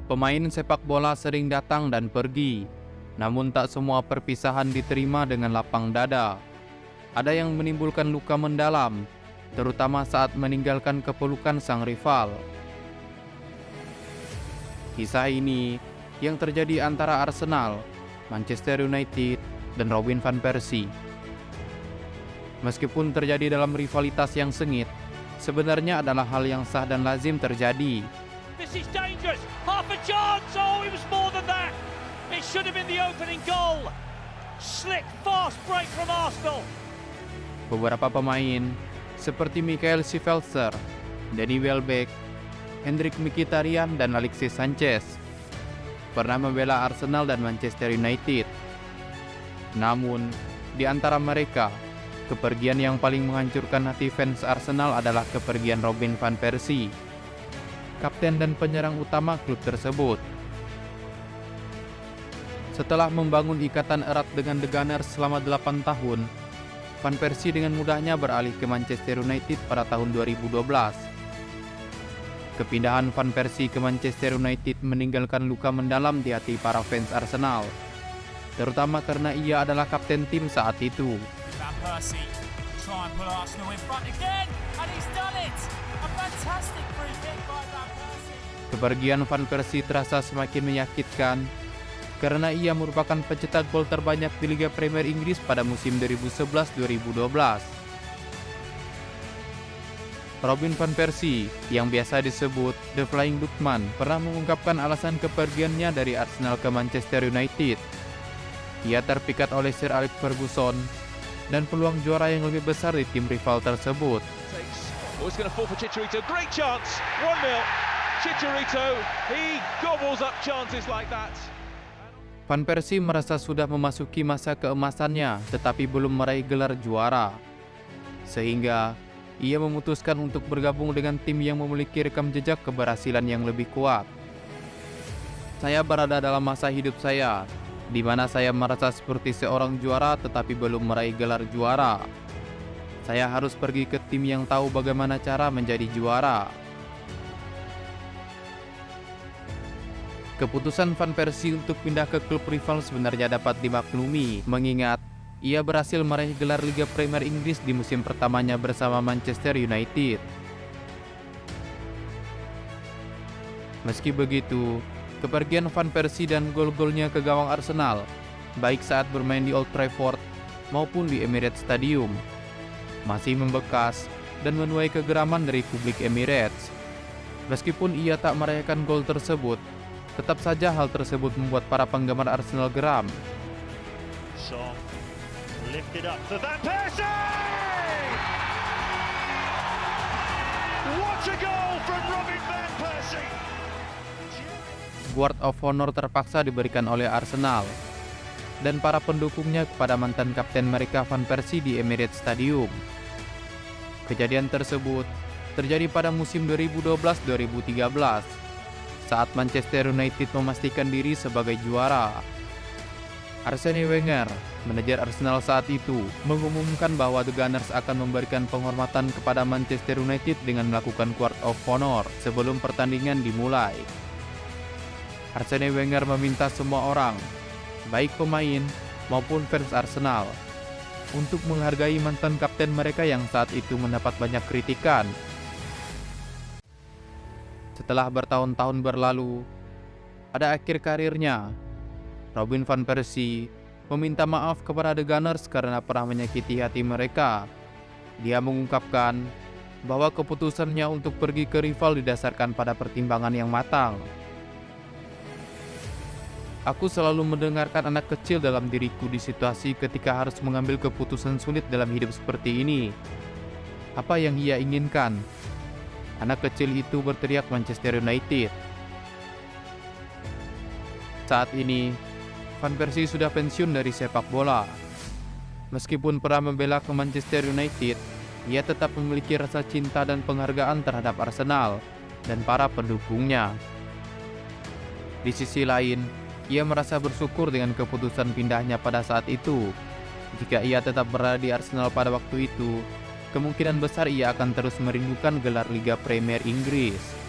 Pemain sepak bola sering datang dan pergi, namun tak semua perpisahan diterima dengan lapang dada. Ada yang menimbulkan luka mendalam, terutama saat meninggalkan kepelukan sang rival. Kisah ini yang terjadi antara Arsenal, Manchester United, dan Robin van Persie. Meskipun terjadi dalam rivalitas yang sengit, sebenarnya adalah hal yang sah dan lazim terjadi. This is dangerous. Half a chance. Oh, it was more than that. It should have been the opening goal. Slick, fast break from Arsenal. Beberapa pemain seperti Michael Schiffelser, Danny Welbeck, Hendrik Mkhitaryan, dan Alexis Sanchez pernah membela Arsenal dan Manchester United. Namun, di antara mereka, kepergian yang paling menghancurkan hati fans Arsenal adalah kepergian Robin van Persie, kapten dan penyerang utama klub tersebut. Setelah membangun ikatan erat dengan The Gunners selama 8 tahun, Van Persie dengan mudahnya beralih ke Manchester United pada tahun 2012. Kepindahan Van Persie ke Manchester United meninggalkan luka mendalam di hati para fans Arsenal, terutama karena ia adalah kapten tim saat itu. Van Persie try and pull Arsenal in front again, and he's done it. A fantastic free kick by Van Persie. Kepergian Van Persie terasa semakin menyakitkan karena ia merupakan pencetak gol terbanyak di Liga Premier Inggris pada musim 2011-2012. Robin van Persie, yang biasa disebut The Flying Dutchman, pernah mengungkapkan alasan kepergiannya dari Arsenal ke Manchester United. Ia terpikat oleh Sir Alex Ferguson dan peluang juara yang lebih besar di tim rival tersebut. Oh, it's going to fall for Chicharito. Great chance. 1-0. Chicharito, he gobbles up chances like that. Van Persie merasa sudah memasuki masa keemasannya, tetapi belum meraih gelar juara. Sehingga, ia memutuskan untuk bergabung dengan tim yang memiliki rekam jejak keberhasilan yang lebih kuat. Saya berada dalam masa hidup saya, di mana saya merasa seperti seorang juara tetapi belum meraih gelar juara. Saya harus pergi ke tim yang tahu bagaimana cara menjadi juara. Keputusan Van Persie untuk pindah ke klub rival sebenarnya dapat dimaklumi, mengingat ia berhasil meraih gelar Liga Premier Inggris di musim pertamanya bersama Manchester United. Meski begitu, kepergian Van Persie dan gol-golnya ke gawang Arsenal, baik saat bermain di Old Trafford maupun di Emirates Stadium, masih membekas dan menuai kegeraman dari publik Emirates. Meskipun ia tak merayakan gol tersebut, tetap saja hal tersebut membuat para penggemar Arsenal geram. Song lifted up for Van Persie! What a goal from Robin van Persie! Guard of Honor terpaksa diberikan oleh Arsenal dan para pendukungnya kepada mantan kapten mereka Van Persie di Emirates Stadium. Kejadian tersebut terjadi pada musim 2012-2013 saat Manchester United memastikan diri sebagai juara. Arsene Wenger, manajer Arsenal saat itu, mengumumkan bahwa The Gunners akan memberikan penghormatan kepada Manchester United dengan melakukan Guard of Honor sebelum pertandingan dimulai. Arsene Wenger meminta semua orang, baik pemain maupun fans Arsenal, untuk menghargai mantan kapten mereka yang saat itu mendapat banyak kritikan. Setelah bertahun-tahun berlalu, pada akhir karirnya, Robin van Persie meminta maaf kepada The Gunners karena pernah menyakiti hati mereka. Dia mengungkapkan bahwa keputusannya untuk pergi ke rival didasarkan pada pertimbangan yang matang. Aku selalu mendengarkan anak kecil dalam diriku di situasi ketika harus mengambil keputusan sulit dalam hidup seperti ini. Apa yang ia inginkan? Anak kecil itu berteriak Manchester United. Saat ini, Van Persie sudah pensiun dari sepak bola. Meskipun pernah membela ke Manchester United, ia tetap memiliki rasa cinta dan penghargaan terhadap Arsenal dan para pendukungnya. Di sisi lain, ia merasa bersyukur dengan keputusan pindahnya pada saat itu. Jika ia tetap berada di Arsenal pada waktu itu, kemungkinan besar ia akan terus merindukan gelar Liga Premier Inggris.